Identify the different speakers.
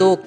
Speaker 1: 2